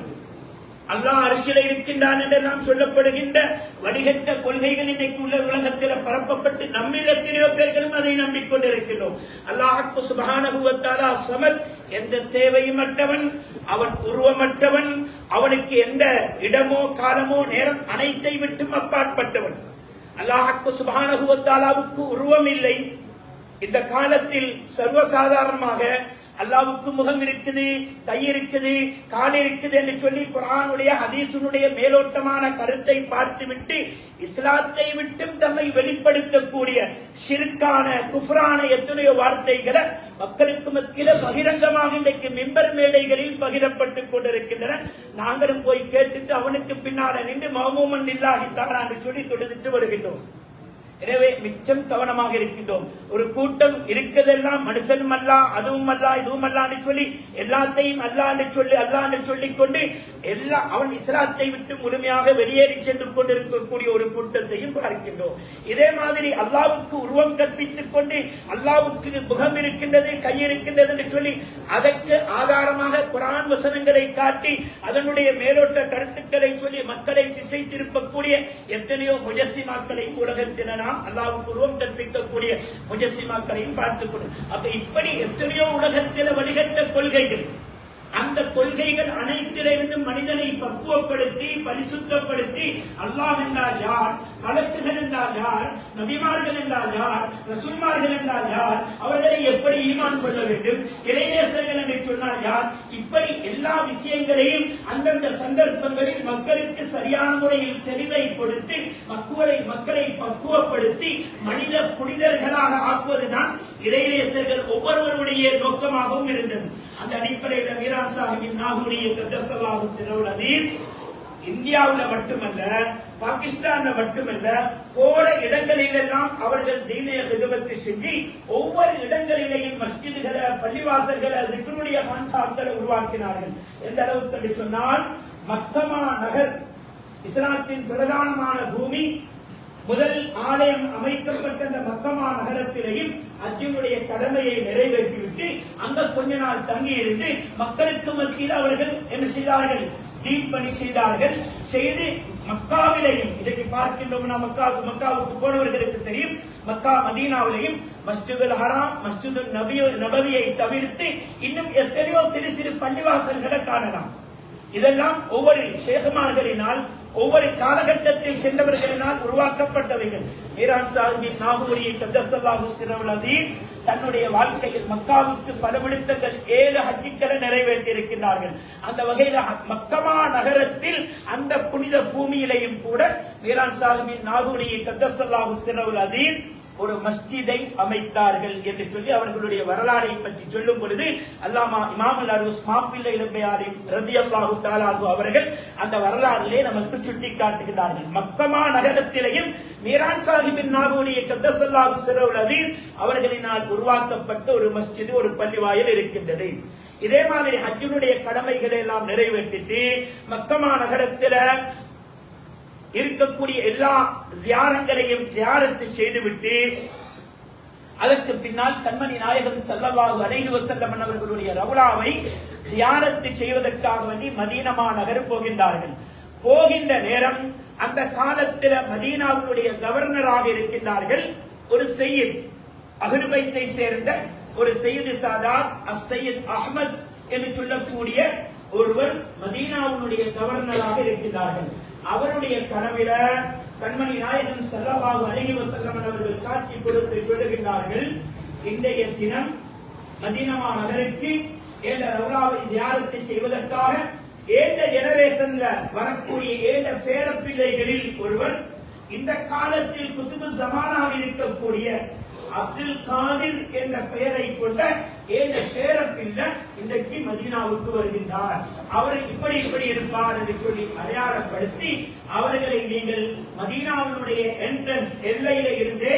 அல்லாஹ் அரிசியில இருக்கின்றான் என்றெல்லாம் சொல்லப்படுகின்ற வடிகட்ட கொள்கைகள் இன்னைக்கு உள்ள உலகத்தில் பரப்பப்பட்டு நம்மில் எத்தனையோ பேர்களும் அதை நம்பிக்கொண்டிருக்கிறோம். அல்லாஹ் சுப்ஹானஹு வ தஆலா ஸமத், எந்த தேவையும் அற்றவன், அவன் உருவமற்றவன், அவனுக்கு எந்த இடமோ காலமோ நேரம் அனைத்தை விட்டும் அப்பாற்பட்டவன். அல்லாஹ் சுப்ஹானஹு வ தஆலாவுக்கு உருவம் இல்லை. இந்த காலத்தில் சர்வசாதாரணமாக அல்லாஹ்வுக்கு முகம் இருக்குது, கை இருக்குது, கால் இருக்குது என்று சொல்லி குர்ஆனுடைய ஹதீஸுடைய மேலோட்டமான கருத்தை பார்த்துவிட்டு இஸ்லாத்தை விட்டும் தம்மை வெளிப்படுத்தக்கூடிய ஷிர்கான குஃப்ரான எத்தனையோ வார்த்தைகளை மக்களுக்கு மத்தியில பகிரங்கமாக இன்றைக்கு மிம்பர் மேடைகளில் பகிரப்பட்டுக் கொண்டிருக்கின்றன. நாங்களும் போய் கேட்டுட்டு அவனுக்கு பின்னால நின்று மஹ்மூமன் லில்லாஹி தஆலா என்று சொல்லி தொழுதுட்டு வருகின்றோம். எனவே மிச்சம் கவனமாக இருக்கின்றோம். ஒரு கூட்டம் இருக்கிறதெல்லாம் மனுஷனும் அல்ல, அதுவும் அல்ல, இதுவும் அல்ல என்று சொல்லி எல்லாத்தையும் அல்லா என்று சொல்லி அல்லாஹ் என்று சொல்லிக் கொண்டு அவன் இஸ்லாத்தை விட்டு முழுமையாக வெளியேறி சென்று கொண்டிருக்கக்கூடிய ஒரு கூட்டத்தையும் பார்க்கின்றோம். இதே மாதிரி அல்லாஹ்வுக்கு உருவம் கற்பித்துக் கொண்டு அல்லாஹ்வுக்கு முகம் இருக்கின்றது, கை இருக்கின்றது என்று சொல்லி அதற்கு ஆதாரமாக குர்ஆன் வசனங்களை காட்டி அதனுடைய மேலோட்ட கருத்துக்களை சொல்லி மக்களை திசை திருப்பக்கூடிய எத்தனையோ முஜஸ்ஸிமாக்களை உலகத்தினர் அல்லாஹ்வுக்கு உருவம் கற்பிக்கக்கூடிய முஜஸ்ஸிமாக்களையும் பார்த்துக் அப்ப இப்படி எத்தனையோ உலகத்தில் வழிகட்ட கொள்கைகள், அந்த கொள்கைகள் அனைத்திலிருந்து மனிதனை பக்குவப்படுத்தி பரிசுத்தப்படுத்தி அல்லாஹ் என்றால் யார், மலக்குகள் என்றால் யார், நபிமார்கள் என்றால் யார், ரசூல்மார்கள் என்றால் யார், அவர்களை எப்படி ஈமான் கொள்ள வேண்டும், இறைநேசர்கள் என்று சொன்னால் யார், இப்படி எல்லா விஷயங்களையும் அந்தந்த சந்தர்ப்பங்களில் மக்களுக்கு சரியான முறையில் தெளிவை கொடுத்து மக்களை பக்குவப்படுத்தி மனித புனிதர்களாக ஆக்குவதுதான் இறைநேசர்கள் ஒவ்வொருவருடைய நோக்கமாகவும் இருந்தது. அந்த அடிப்படையில் மீரான் சாஹிபின் நாகூரி கத்தஸல்லாஹு சிரவுல் அஸீஸ் இந்தியாவில் மட்டுமல்ல, பாகிஸ்தான்ல மட்டுமல்ல, போற இடங்களிலெல்லாம் அவர்கள் தீனிய ஹிதமத்தை செஞ்சு ஒவ்வொரு இடங்களிலேயும் மஸ்ஜிதுகளை, பள்ளிவாசல்களை, திக்ருடைய ஹான்காக்களை உருவாக்கினார்கள். எந்த அளவுக்கு என்று சொன்னால் மக்கமா நகர் இஸ்லாத்தின் பிரதானமான பூமி. முதல் ஆலயம் அமைக்கப்பட்ட அந்த மக்கமா நகரத்திலேயும் ஹஜ்ஜினுடைய கடமையை நிறைவேற்றிவிட்டு அங்க கொஞ்ச நாள் தங்கி இருந்து மக்களுக்கு மத்தியில் அவர்கள் என்ன செய்தார்கள், தீன் பணி செய்தார்கள். செய்து மக்காவிலேயும் இன்றைக்கு பார்க்கின்றோம், மக்காவுக்கு போனவர்களுக்கு தெரியும், மக்கா மதீனாவிலேயும் மஸ்ஜிதுல் ஹராம், மஸ்ஜிதுல் நபவியை தவிர்த்து இன்னும் எத்தனையோ சிறு சிறு பள்ளிவாசல்களை காணலாம். இதெல்லாம் ஒவ்வொரு ஷேகுமார்களினால் ஒவ்வொரு காலகட்டத்தில் சென்றவர்களினால் உருவாக்கப்பட்டவைகள். மீரான் சாஹிபின் நாகூரி கத்தஸல்லாஹு சிரவுல் அஸீஸ் தன்னுடைய வாழ்க்கையில் மக்காவுக்கு பல விடுத்தங்கள் 7 ஹஜ்ஜிகளை நிறைவேற்றி இருக்கின்றார்கள். அந்த வகையில் மக்கமா நகரத்தில் அந்த புனித பூமியிலையும் கூட மீரான் சாஹிபின் நாகூரி கத்தஸல்லாஹு சிரவுல் அஸீஸ் ஒரு மஸ்ஜிதை அமைத்தார்கள் என்று சொல்லி அவர்களுடைய வரலாறை பற்றி சொல்லும் பொழுது அல்லாமா இமாமுல் அரூஸ் மாப்பிள்ளை இளம்பையாரி ரலியல்லாஹு தஆலா அவர்கள் அந்த வரலாறிலே நமக்கு சுட்டி காட்டுகிறார்கள். மக்கமா நகரத்திலேயும் மீரான் சாஹிபின் நாகூரி கத்தஸல்லாஹு சிரவுல் அஸீஸ் அவர்களினால் உருவாக்கப்பட்ட ஒரு மஸ்ஜித், ஒரு பள்ளிவாயல் இருக்கின்றது. இதே மாதிரி ஹஜ்ஜினுடைய கடமைகளை எல்லாம் நிறைவேற்றிட்டு மக்கமா நகரத்தில் இருக்கக்கூடிய எல்லா ஜியாரங்களையும் ஜியாரத்து செய்துவிட்டு அதற்கு பின்னால் கண்மணி நாயகம் ஸல்லல்லாஹு அலைஹி வஸல்லம் அவர்களுடைய ரவுலாவை ஜியாரத்து செய்வதற்காக வேண்டி மதீனா நகர் போகின்றார்கள். போகின்ற நேரம் அந்த காலத்தில் மதீனாவுடைய கவர்னராக இருக்கின்றார்கள் ஒரு சையீத், அஹ்லு பைத்தை சேர்ந்த ஒரு சையீத் சாதாத் அஸ்-சையீத் அஹ்மத் என்று சொல்லக்கூடிய ஒருவர் மதீனாவுடைய கவர்னராக இருக்கின்றார்கள். அவருடைய கனவில கண்மணி நாயகம் ஸல்லல்லாஹு அலைஹி வஸல்லம் அவர்கள் காட்சி கொடுத்து சொல்லுகின்றார்கள், இன்றைய தினம் மதீனா நகருக்கு ஏண்ட ரவுலாவை ஜியாரத்து செய்வதற்காக ஏண்ட ஜெனரேஷன்ல வரக்கூடிய ஏண்ட பேரப்பிள்ளைகளில் ஒருவர் இந்த காலத்தில் குதுபு ஜமானாக இருக்கக்கூடிய அப்துல் காதிர் என்ற பெயரை கொண்ட ஏண்ட பேரப்பிள்ளை இன்றைக்கு மதீனாவுக்கு வருகின்றார். அவர் இப்படி இப்படி இருப்பார் என்று சொல்லி அடையாளப்படுத்தி அவர்களை நீங்கள் மதீனாவினுடைய என்ட்ரன்ஸ் எல்லையில இருந்தே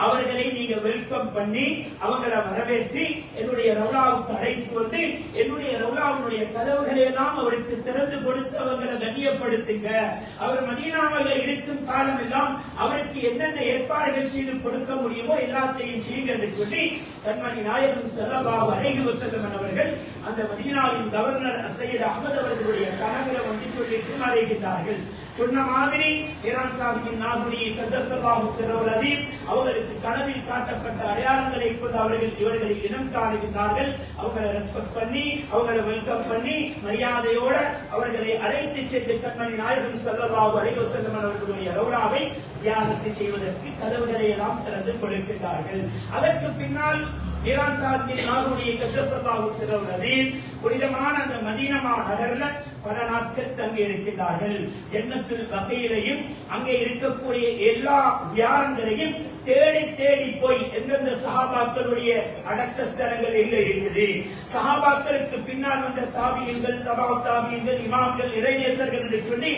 அவர்களை நீங்க வெல்கம் பண்ணி அவங்களை வரவேற்றி என்னுடைய ரவுலாவுக்கு அழைத்து வந்து என்னுடைய ரவுலாவுடைய கதவுகளை எல்லாம் அவருக்கு திறந்து கொடுத்து அவங்களை கண்ணியப்படுத்துங்க. அவர் மதீனாவில் இருக்கும் காலம் எல்லாம் அவருக்கு என்னென்ன ஏற்பாடுகள் செய்து கொடுக்க முடியுமோ எல்லாத்தையும் செய்யுங்க என்று சொல்லி கண்மணி நாயகம் ஸல்லல்லாஹு அலைஹி வஸல்லம் அவர்கள் அந்த மதீனாவின் கவர்னர் சையத் அஹ்மத் அவர்களுடைய கனவுல வந்து சொல்லிட்டு மறைகின்றார்கள். சொன்ன மாதிரி மீரான் சாஹிபின் நாகூரி கத்தஸல்லாஹு சிரவுல் அஸீஸ் அவர்களுக்கு கனவில் காட்டப்பட்ட அடையாளங்களை கொண்டு இவர்களை இனம் காணுகின்றார்கள். அவங்களை ரெஸ்பெக்ட் பண்ணி அவங்களை வெல்கம் பண்ணி மரியாதையோட அவர்களை அழைத்து சென்று கண்மணி நாயகம் ஸல்லல்லாஹு அலைஹி வஸல்லம் அவர்களுடைய ரவுலாவை தியானத்தை செய்வதற்கு கதவுகளை எல்லாம் திறந்து கொடுக்கின்றார்கள். அதற்கு பின்னால் மீரான் சாஹிப் நாகூரி கத்தஸல்லாஹு சிறவுனதி புனிதமான அந்த மதீனா நகர்ல பல நாட்கள் தங்கி இருக்கின்றார்கள். ஜன்னத்துல் பகீலையும் அங்கே இருக்கக்கூடிய எல்லா தியாரங்களையும் தேடி தேடி போய் எந்தெந்த சஹாபாக்களுடைய அடக்க ஸ்தலங்கள் எங்க இருக்குது, சஹாபாக்களுக்கு பின்னால் வந்த தாபியங்கள், தபாவ் தாபியங்கள், இமாம்கள், இறைநேசர்கள் என்று சொல்லி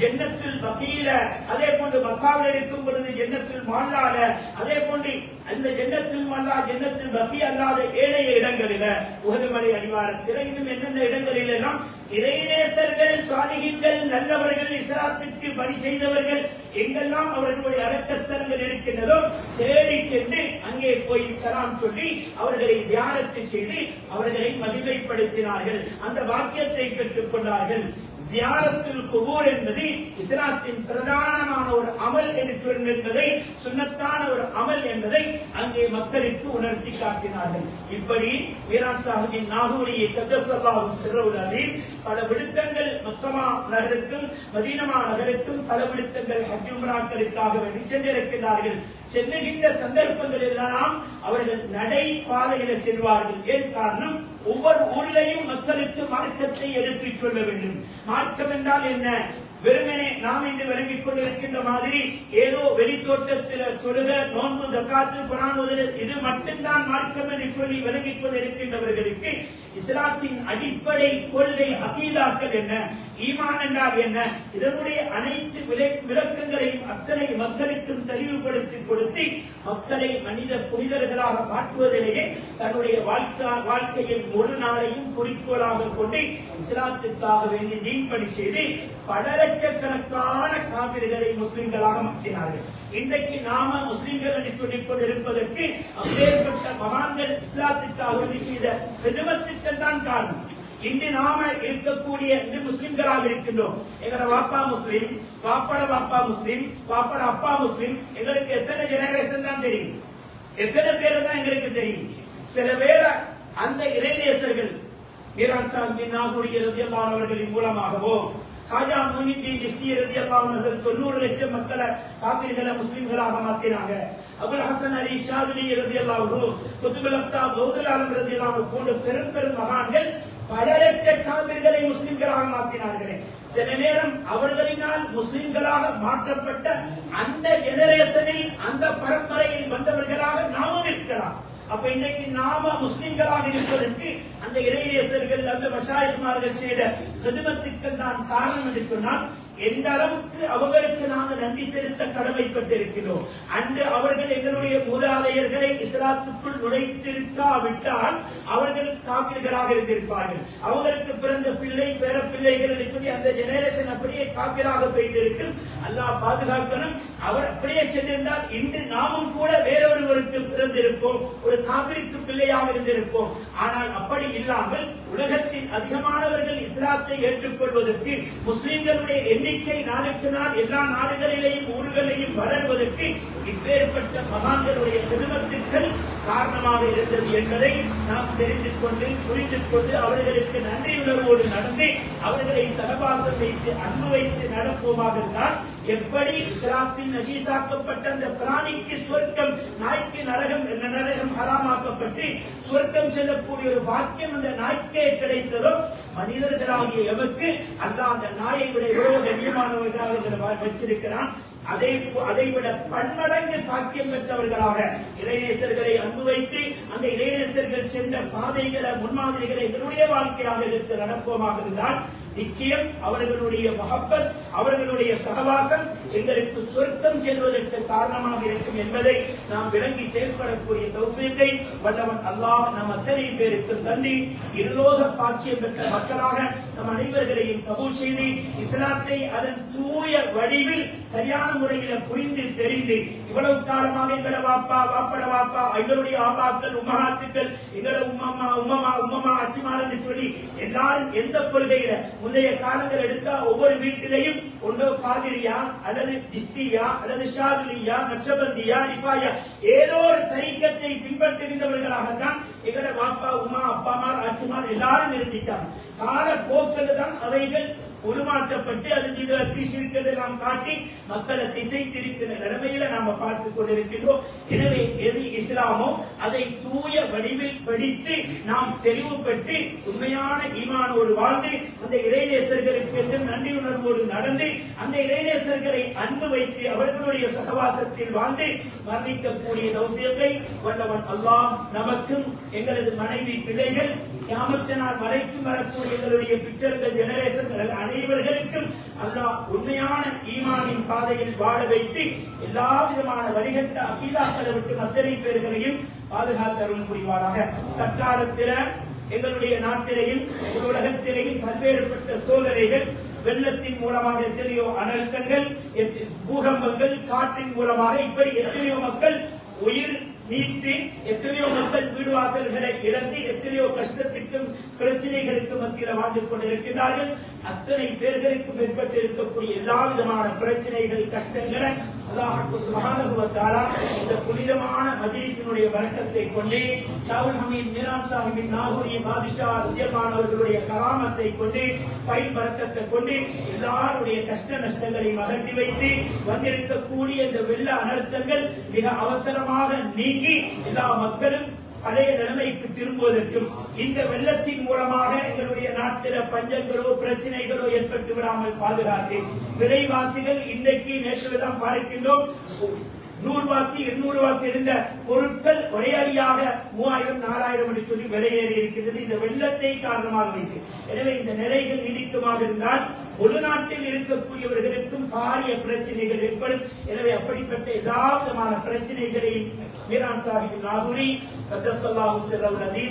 ஜன்னத்துல் பகீல, அதே போன்று மக்காவில் இருக்கும் பொழுது ஜன்னத்துல் மால்லால, அதே போன்று அந்த ஜன்னத்துல் மல்லா ஜன்னத்துல் பகீ அல்லாத ஏனைய இடங்களில உஹதுமலை அடிவாரத்தில் இன்னும் என்னென்ன இடங்களில் எல்லாம் இறைநேசர்கள், சாலிஹீன்கள், நல்லவர்கள், இஸ்லாத்துக்கு பணி செய்தவர்கள் எங்கெல்லாம் அவர்களுடைய அடக்கஸ்தலங்கள் இருக்கின்றதோ தேடி சென்று அங்கே போய் சலாம் சொல்லி அவர்களை தியானத்தை செய்து அவர்களை மகிமைப்படுத்தினார்கள். அந்த வாக்கியத்தை பெற்றுக் கொண்டார்கள். ஜியாரத்துல் குபூர் என்பது இஸ்லாத்தின் பிரதானமான ஒரு அமல் என்று என்பதை, சுன்னத்தான ஒரு அமல் என்பதை அங்கே மக்களுக்கு உணர்த்தி காட்டினார்கள். இப்படி மீரான் சாஹிப் நாகூரி கத்தஸல்லாஹு சிறவுனதி பல விடுத்தங்கள் மக்கமா நகருக்கும் மதீனா நகருக்கும் பல விடுத்தங்கள் ஹஜ் உம்ராக்களுக்காக வேண்டி சென்றிருக்கிறார்கள். செல்லுகின்ற சந்தர்ப்பங்கள் எல்லாம் அவர்கள் நடை பாதையில செல்வார்கள். ஏன் காரணம்? ஒவ்வொரு ஊரிலையும் மக்களுக்கு மார்க்கத்தை எடுத்துச் சொல்ல வேண்டும். மார்க்கம் என்றால் என்ன? வெறுமனே நாம் இன்று விளங்கிக் கொண்டிருக்கின்ற மாதிரி ஏதோ வெளித்தோட்டத்தில் தொழுக, நோன்பு, ஜக்காத்து, குர்ஆன் ஓதுதல் இது மட்டும்தான் மார்க்கம் என்று சொல்லி விளங்கிக் கொண்டிருக்கின்றவர்களுக்கு இஸ்லாத்தின் அடிப்படை கொள்கை அகீதாக்கள் என்ன, ஈமான் என்றால் என்ன, இதனுடைய அனைத்து விளக்கங்களையும் அத்தனை மக்களுக்கும் தெளிவுபடுத்தி கொடுத்து மக்களை மனித புனிதர்களாக மாற்றுவதிலேயே தன்னுடைய வாழ்க்கையின் முழு நாளையும் குறிக்கோளாக கொண்டு இஸ்லாத்துக்காக வேண்டி தீன் பணி செய்து பல லட்சக்கணக்கான காபிர்களை முஸ்லிம்களாக மாற்றினார்கள். இன்றைக்கு நாம முஸ்லிம்கள் என்று சொல்லிக் கொண்டிருப்பதற்கு அப்பேற்பட்ட மகான்கள் இஸ்லாத்துக்காக வேண்டி செய்த ஹிதமத்துக்கள் தான் காரணம். இன்று நாம இருக்கக்கூடிய முஸ்லிம்களாக இருக்கின்றோம். எங்கட வாப்பா முஸ்லிம், வாப்பட வாப்பா முஸ்லிம், வாப்பட அப்பா முஸ்லிம். எங்களுக்கு எத்தனை ஜெனரேஷன் தான் தெரியும், எத்தனை பேர் தான் எங்களுக்கு தெரியும். சில பேரை அந்த இறைநேசர்கள் மீரான் சாஹிப் நாகூரி ரலியல்லாஹு அன்ஹு அவர்களின் மூலமாகவோ, காஜா முஹிதீன் சிஸ்தி ரலியல்லாஹு அன்ஹு 90 லட்சம் மக்களை காபிர்களை முஸ்லிம்களாக மாற்றினாங்க. அபுல் ஹசன் அலி ஷாதுலி ரலியல்லாஹு அன்ஹு, குதுபுல் அக்தாப் கௌதுல் ஆலம் ரலியல்லாஹு அன்ஹு போன்ற பெரும் பெரும் மகான்கள் பல லட்ச காபிர்களை முஸ்லிம்களாக மாற்றினார்களே. சில நேரம் அவர்களினால் முஸ்லிம்களாக மாற்றப்பட்ட அந்த ஜெனரேஷனில் அந்த பரம்பரையில் வந்தவர்களாக நாமும் இருக்கலாம். அப்ப இன்னைக்கு நாம முஸ்லிம்களாக இருப்பதற்கு அந்த இறைநேசர்கள், அந்த மஷாயிக்மார்கள் செய்த ஹிதமத்துக்கள் தான் காரணம் என்று சொன்னால் எந்த அளவுக்கு அவர்களுக்கு நாங்கள் நன்றி செலுத்த கடமைப்பட்டிருக்கிறோம். அன்று அவர்கள் எங்களுடைய மூதாதையர்களை இஸ்லாத்துக்குள் நுழைத்திருக்காவிட்டால் அவர்கள் காபிர்களாக இருந்திருப்பார்கள். அவர்களுக்கு பிறந்த பிள்ளை பேர பிள்ளைகள் என்று சொல்லி அந்த ஜெனரேஷன் அப்படியே காபிராக போய்த்திருக்கும். அல்லாஹ் பாதுகாக்கணும். அவர் அப்படியே சென்றிருந்தால் இன்று நாமும் கூட வேறொருவருக்கு பிறந்திருப்போம், ஒரு காபிருக்கு பிள்ளையாக இருந்திருப்போம். ஆனால் அப்படி இல்லாமல் உலகத்தின் அதிகமானவர்கள் இஸ்லாத்தை ஏற்றுக்கொள்வதற்கு, முஸ்லிம்களுடைய எண்ணிக்கை நாளுக்கு நாள் எல்லா நாடுகளிலேயும் ஊர்களிலேயும் வளர்வதற்கு இப்பேற்பட்ட மகான்களுடைய ஹிதமத்துக்கள் காரணமாக இருந்தது என்பதை நாம் தெரிந்து கொண்டு புரிந்து கொண்டு அவர்களுக்கு நன்றி உணர்வோடு நடந்து அவர்களை சகவாசம் வைத்து அன்பு வைத்து நடப்போமாக இருந்தால் எப்படி இஸ்லாத்தின் நஜீசாக்கப்பட்ட அந்த பிராணிக்கு சொர்க்கம், நாய்க்கு நரகம் ஹராமாக்கப்பட்டு சொர்க்கம் செல்லக்கூடிய ஒரு பாக்கியம் அந்த நாய்க்கே கிடைத்ததோ, மனிதர்களாகிய எவருக்கு அல்லாஹ் அந்த நாயை விட எவ்வளவு கண்ணியமானவர்களாக வச்சிருக்கிறான். அதை விட பன்மடங்கு பாக்கியம் பெற்றவர்களாக இறைநேசர்களை அன்பு வைத்து அந்த இறைநேசர்கள் சென்ற பாதைகளை, முன்மாதிரிகளை எங்களுடைய வாழ்க்கையாக எடுத்து நடப்போமாக இருந்தால் நிச்சயம் அவர்களுடைய மஹப்பத், அவர்களுடைய சகவாசம் எங்களுக்கு சொர்க்கம் செல்வதற்கு காரணமாக இருக்கும் என்பதை நாம் விளங்கி செயல்படக்கூடிய தௌஃபீக்கை வல்லவன் அல்லாஹ் நம் அத்தனை பேருக்கு தந்தி இருலோக பாக்கியம் பெற்ற மக்களாக நம் அனைவர்களையும் கபூல் செய்து இஸ்லாத்தை அதன் தூய வடிவில் சரியான முறையில் புரிந்து தெரிந்து இவ்வளவு காலமாக எங்களை வாப்பட வாப்பா எங்களுடைய ஆபாக்கள், உம்மஹாத்துக்கள், எங்களை உம்மமா அச்சிமார் என்று சொல்லி எல்லாரும் எந்த கொள்கையில முந்தைய காலங்கள் எடுத்தா ஒவ்வொரு வீட்டிலையும் ஒன்றோ காதிரியா அல்லது ஜிஸ்தியா அல்லது ஷாதுலியா, நக்ஷபந்தியா, ரிஃபாயா ஏதோ ஒரு தரீக்கத்தை பின்பற்றுகின்றவர்களாகத்தான் எங்கட பாப்பா உமா அப்பாமார் ஆச்சிமார் எல்லாரும் இருந்துட்டாங்க. காலப்போக்கில் தான் அவைகள் உருமாற்றப்பட்டு அது நாம் காட்டி மக்களை திசை திருக்கிற நிலைமையில நாம பார்த்து கொண்டிருக்கின்றோம். எனவே எது இஸ்லாமோ அதை தூய வடிவில் படித்து நாம் தெளிவு பெற்று உண்மையான ஈமானோடு வாழ்ந்து அந்த இறைநேசர்களுக்கு என்று நன்றி உணர்வோடு நடந்து அந்த இறைநேசர்களை அன்பு வைத்து அவர்களுடைய சகவாசத்தில் வாழ்ந்து மரணிக்கக்கூடிய தௌஃபீகை வல்லவன் அல்லாஹ் நமக்கும் எங்களது மனைவி பிள்ளைகள் கியாமத்தினால் வரைக்கும் வரக்கூடிய எங்களுடைய பிக்சர்கள் ஜெனரேஷன்கள் அனைவர்களுக்கும் அல்லாஹ் உண்மையான ஈமானின் பாதையில் வாழ வைத்து எல்லா விதமான வழிகட்ட அகீதாக்களை விட்டு அத்தனை பேர்களையும் பாதுகாத்தருள் புரிவாராக. தற்காலத்தில் எங்களுடைய நாட்டிலேயும் உலகத்திலேயும் பல்வேறுபட்ட சோதனைகள், வெள்ளத்தின் மூலமாக எத்தனையோ அனர்த்தங்கள், பூகம்பங்கள், காற்றின் மூலமாக இப்படி எத்தனையோ மக்கள் உயிர் நீத்து, எத்தனையோ மக்கள் வீடு வாசல்களை இழந்து எத்தனையோ கஷ்டத்துக்கும் பிரச்சனைகளுக்கும் மத்தியில் வாழ்ந்து கொண்டிருக்கிறார்கள். அத்தனை பேர்களுக்கும் ஏற்பட்டு இருக்கக்கூடிய எல்லா விதமான பிரச்சனைகள், கஷ்டங்களை அல்லாஹ் சுப்ஹானஹு வ தஆலா இந்த புனிதமான மஜ்லிஸினுடைய பரக்கத்தை கொண்டு ஷாவுல் ஹமீத் மீரான் சாஹிபின் நாகூரி பாதுஷா ரலியல்லாஹு அவர்களுடைய கராமத்தை கொண்டு ஃபைல் பரக்கத்தை கொண்டு எல்லாருடைய கஷ்ட நஷ்டங்களையும் அகற்றி வைத்து வந்திருக்கக்கூடிய இந்த வெள்ள அனர்த்தங்கள் மிக அவசரமாக நீங்கி எல்லா மக்களும் பழைய நிலைமைக்கு திரும்புவதற்கும் இந்த வெள்ளத்தின் மூலமாக எங்களுடைய நாட்டில பஞ்சங்களோ பிரச்சனைகளோ ஏற்பட்டு விடாமல் பாதுகாத்து விலைவாசிகள் இன்றைக்கு நேற்றுதான் பார்க்கின்றோம் 100 ரூபாய்க்கு 200 ரூபாய்க்கு இருந்த பொருட்கள் ஒரே அடியாக 3000 4000 என்று சொல்லி விலையேறி இருக்கின்றது இந்த வெள்ளத்தை காரணமாக வைத்து. எனவே இந்த நிலைகள் நீடிக்குமாக இருந்தால் உள்நாட்டில் இருக்கக்கூடியவர்களுக்கும் பாரிய பிரச்சனைகள் ஏற்படும். எனவே அப்படிப்பட்ட எல்லா விதமான பிரச்சனைகளையும் மீரான் சாஹிப் நாகூரி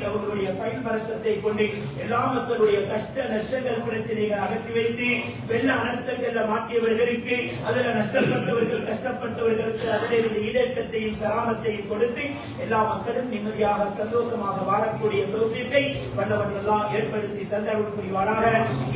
அவர்களுடைய ஃபைல் பரக்கத்தை கொண்டு எல்லா மக்களுடைய கஷ்ட நஷ்டங்கள் பிரச்சனைகள் அகற்றி வைத்து வெள்ள அனர்த்தங்கள்ல மாட்டியவர்களுக்கு அதுல நஷ்டப்பட்டவர்கள் கஷ்டப்பட்டவர்களுக்கு அதிலிருந்து ஈடேற்றத்தையும் சராமத்தையும் கொடுத்து எல்லா மக்களும் நிம்மதியாக சந்தோஷமாக வாழக்கூடிய தௌஃபீகை வல்லவன் அல்லாஹ் ஏற்படுத்தி தந்தருள் புரிவாராக.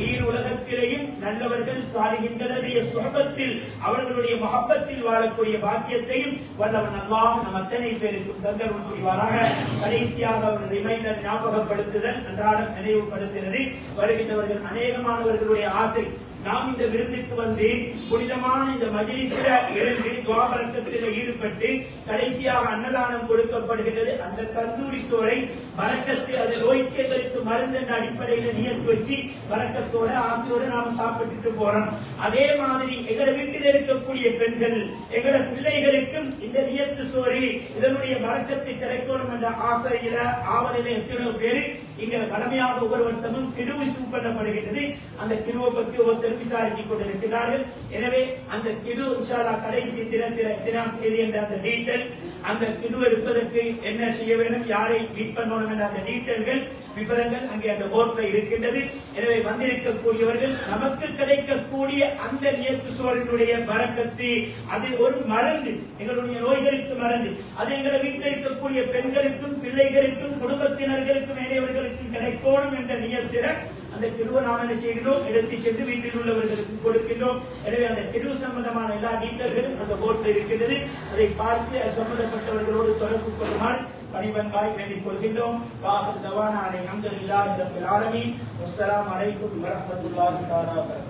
ஈருலகத்திலேயும் நல்லவர்கள் சாலிஹீன்களுடைய சுஹபத்தில் அவர்களுடைய மஹப்பத்தில் வாழக்கூடிய பாக்கியத்தையும் வல்லவன் அல்லாஹ் நம் அத்தனை பேருக்கும் தந்தருள் புரிவாராக. கடைசியாக ஒரு ரிமைண்டர் ஞாபகப்படுத்துதல் அன்றாடம் நினைவுபடுத்துகிறது. வருகின்றவர்கள் அநேகமானவர்களுடைய ஆசை நாம் இந்த விருந்துக்கு வந்து புனிதமான இந்த மஜ்லிஸில் இருந்து துஆ பரக்கத்தில் ஈடுபட்டு கடைசியாக அன்னதானம் கொடுக்கப்படுகிறது. அந்த தந்தூரி சோறை பரக்கத்து அது நோய்க்கு மருந்து என்ற அடிப்படையில் நியத்து வச்சு பரக்கத்தோட ஆசையோட நாம சாப்பிட்டுட்டு போறோம். அதே மாதிரி எங்க வீட்டில் இருக்கக்கூடிய பெண்கள் எங்கட பிள்ளைகளுக்கும் இந்த நியத்து சோறு இதனுடைய பரக்கத்தை கிடைக்கணும் என்ற ஆசையில ஆவலில எத்தனையோ பேரு இங்க பலமையாக ஒவ்வொரு வருஷமும் கிடு விசு பண்ணப்படுகின்றது. அந்த கிடுவை பத்தி ஒவ்வொருத்தரும் விசாரித்துக் கொண்டிருக்கிறார்கள். எனவே அந்த கிடு இன்ஷா அல்லாஹ் கடைசி தினம் தேதி என்ற அந்த டீட்டெயில், அந்த கிடு எடுப்பதற்கு என்ன செய்ய வேண்டும், யாரை மீட் பண்ணணும் என்ற அந்த டீட்டெயில்கள் விவரங்கள் அங்கே அந்த போர்ட்ல இருக்கின்றது. எனவே வந்திருக்கக்கூடியவர்கள் நமக்கு கிடைக்கக்கூடிய அந்த நியத்து சோறினுடைய பரக்கத்து அது ஒரு மருந்து, எங்களுடைய நோய்களுக்கு மருந்து. அது எங்களை வீட்டில் இருக்கக்கூடிய பெண்களுக்கும் பிள்ளைகளுக்கும் குடும்பத்தினர்களுக்கும் ஏனையவர்களுக்கும் கிடைக்கணும் என்ற நியத்தில அந்த கிடுவை நாம் என்ன செய்கிறோம், எடுத்து சென்று வீட்டில் உள்ளவர்களுக்கு கொடுக்கின்றோம். எனவே அந்த கிடு சம்பந்தமான எல்லா டீட்டெயில்களும் அந்த போர்ட்ல இருக்கின்றது. அதை பார்த்து சம்பந்தப்பட்டவர்களோடு தொடர்பு கொள்ளுமாறு பணிவன்பாய் வேண்டிக் கொள்கின்றோம். வாஹிர் தவானா அல்ஹம்துலில்லாஹி ரப்பில் ஆலமீன். வஸ்ஸலாமு அலைக்கும் வரஹ்மத்துல்லாஹி தஆலா.